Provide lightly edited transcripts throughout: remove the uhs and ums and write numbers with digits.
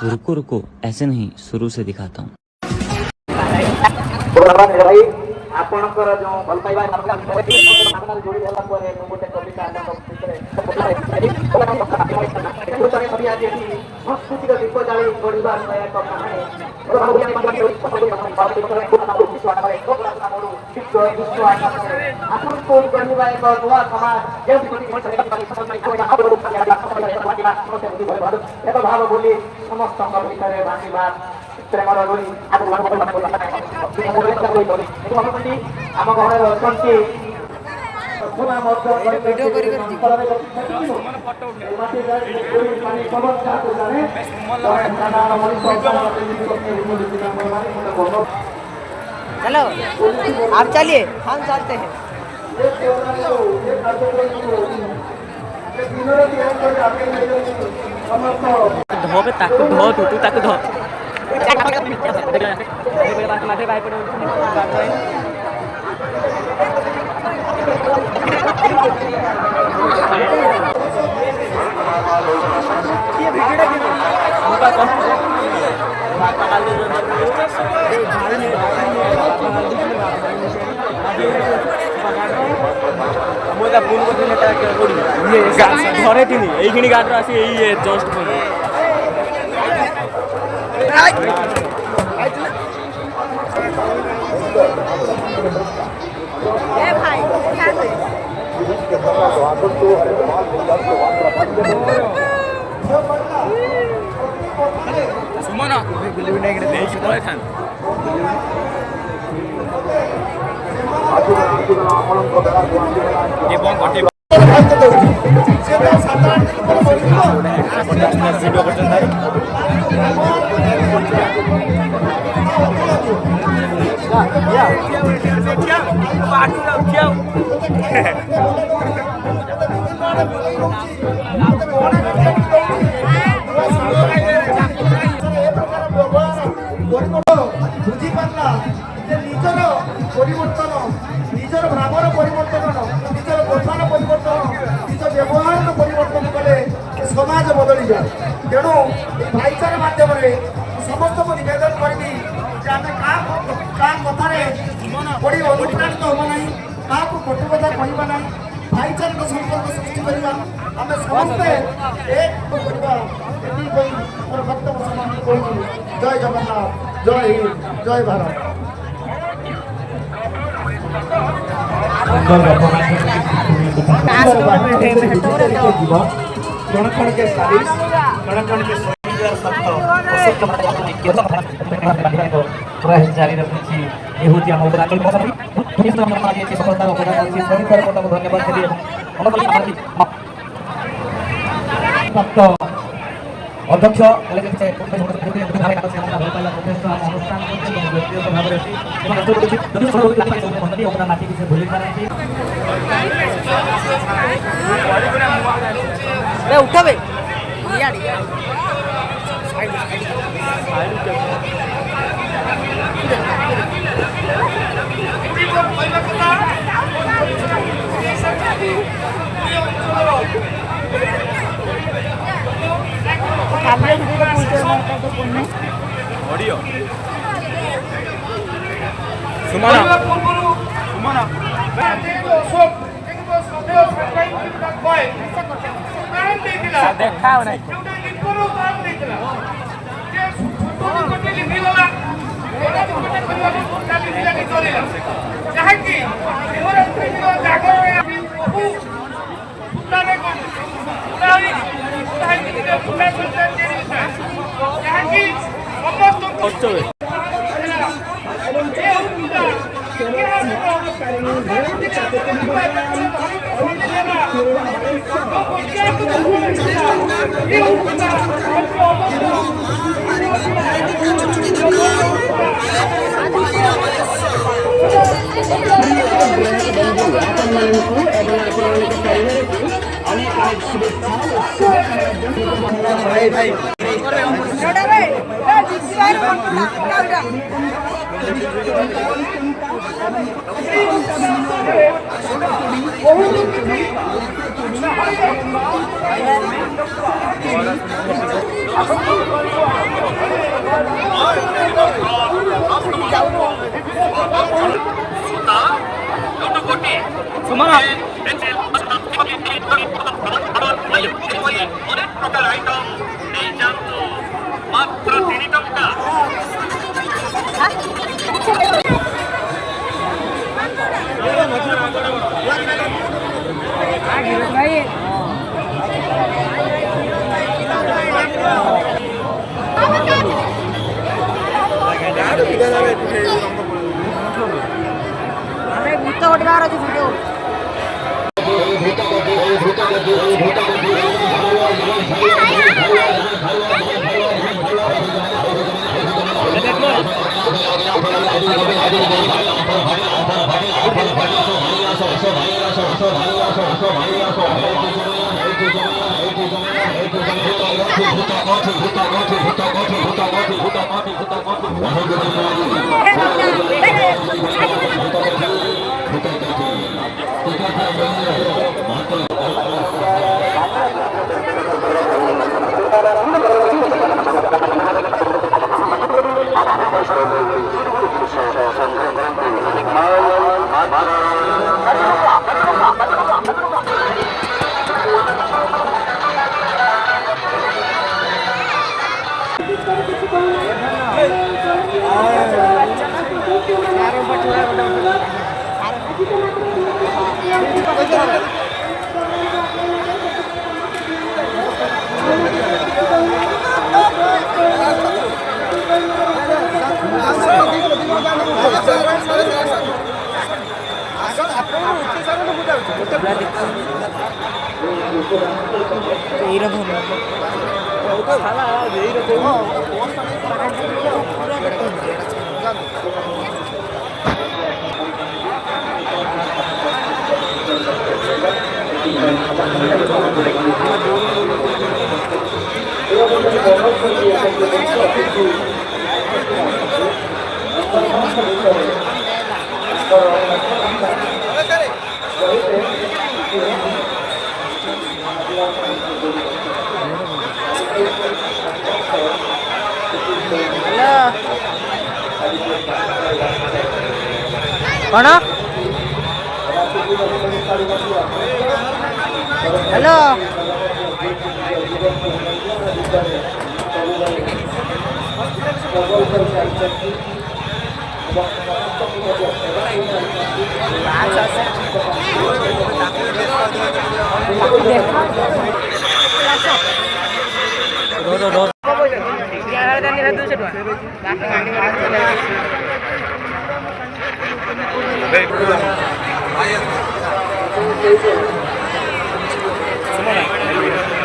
रुको रुको, ऐसे नहीं, शुरू से दिखाता हूँ। ଆପଣଙ୍କର ଯେଉଁ ଭଲ ପାଇବା ଯୋଡ଼ି ହେଲା ପରେ ମୁଁ ଗୋଟେ କବିତା ସଂସ୍କୃତିର ଦୀପ ଜାଳି ଗଢ଼ିବା ଏକ କାହାଣୀ ଆପଣଙ୍କୁ ଗଢ଼ିବା ଏକ ନୂଆ ସମାଜ ଏକ ଭାବ ବୋଲି ସମସ୍ତଙ୍କ ଭିତରେ ଭାଙ୍ଗିବା ପ୍ରେମର ରୂଢ଼ି ଆମ ଘରେ ଅଛନ୍ତି चलो आप चलिए हम चलते हैं। धो पे ताकू धो तू ताकू धो घरे थी ये गाड़ी आसी ये जस्ट सुमन ବୁଝିପାରିଲା ଯେ ନିଜର ପରିବର୍ତ୍ତନ ନିଜର ଭାବର ପରିବର୍ତ୍ତନ ନିଜର କଥାର ପରିବର୍ତ୍ତନ ନିଜ ବ୍ୟବହାରର ପରିବର୍ତ୍ତନ କଲେ ସମାଜ ବଦଳିଯାଏ। ତେଣୁ ଏ ଭାଇଚାରା ମାଧ୍ୟମରେ ସମସ୍ତଙ୍କୁ ନିବେଦନ କରିବି ଯେ ଆମେ କାହା କଥାରେ ପଡ଼ି ଅନୁପ୍ରାଣିତ ହେବ ନାହିଁ, କାହାକୁ କଟୁ କଥା କହିବା ନାହିଁ, ଭାଇଚାରିକ ସମ୍ପର୍କ ସୃଷ୍ଟି କରିବା, ଆମେ ସମସ୍ତେ ଏକ କରିବା। ଏତିକି କହି ମୋର ବକ୍ତବ୍ୟ ସମାପ୍ତ କରୁଛୁ। ଜୟ ଜଗନ୍ନାଥ, ଜୟ ହିନ୍ଦ, ଜୟ ଭାରତ। प्रयास जारी रखी ये हूँ आम उत्तरांचल सफलतार अवदान अच्छी धन्यवाद देवी प्राप्त अध्यक्ष भूली उठे ऑडियो सुमना देखा भाई অনেক প্রকার আইটেম এই জানতো মাত্র 3 টাকা। हमें गीत गोटे गाँव अच्छी भिडियो कौन हेलो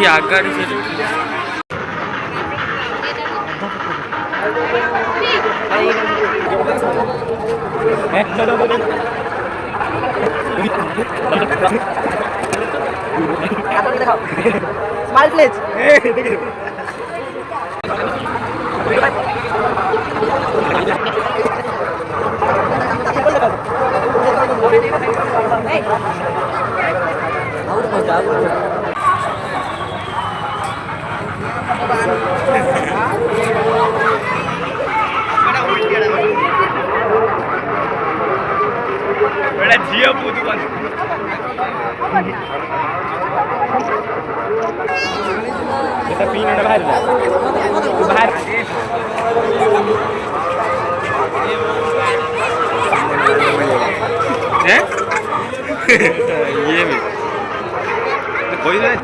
आगगाडी स्माइल प्लीज झियो पुतु पिन बाहर बाहर ये भी कोई नहीं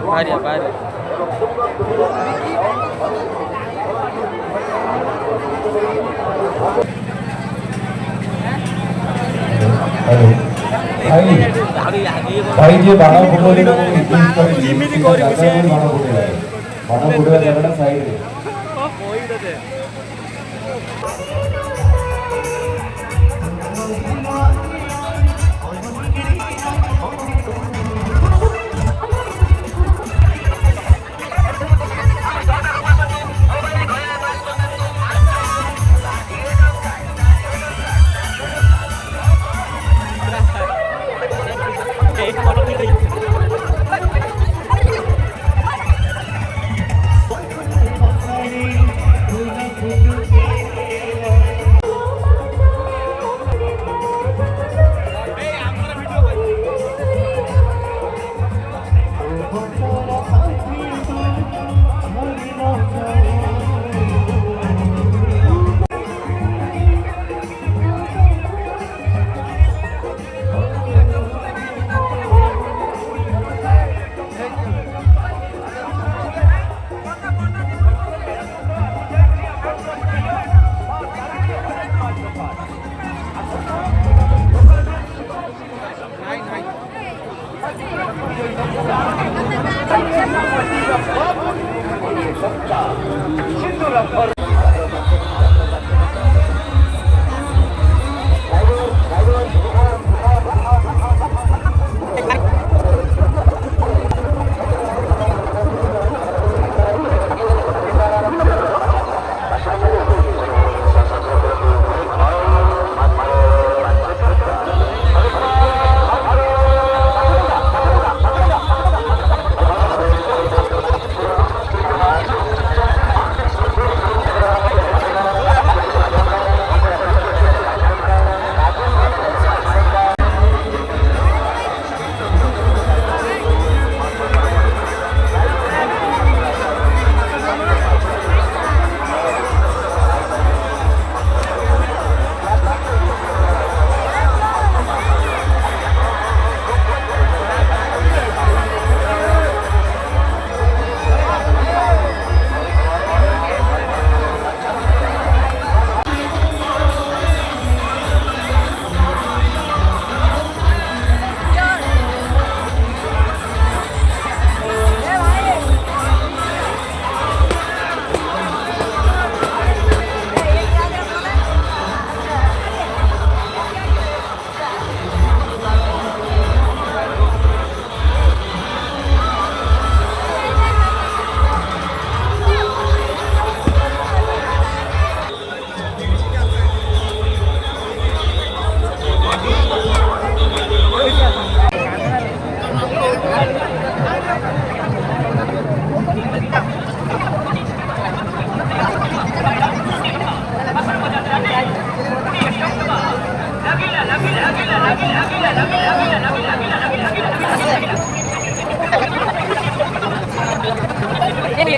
बाहर बाहर भाई जे बाण फुटबॉल को यूज करे इमिति कोरी बसे बाण फुटबॉल जगह साइड रे Ini.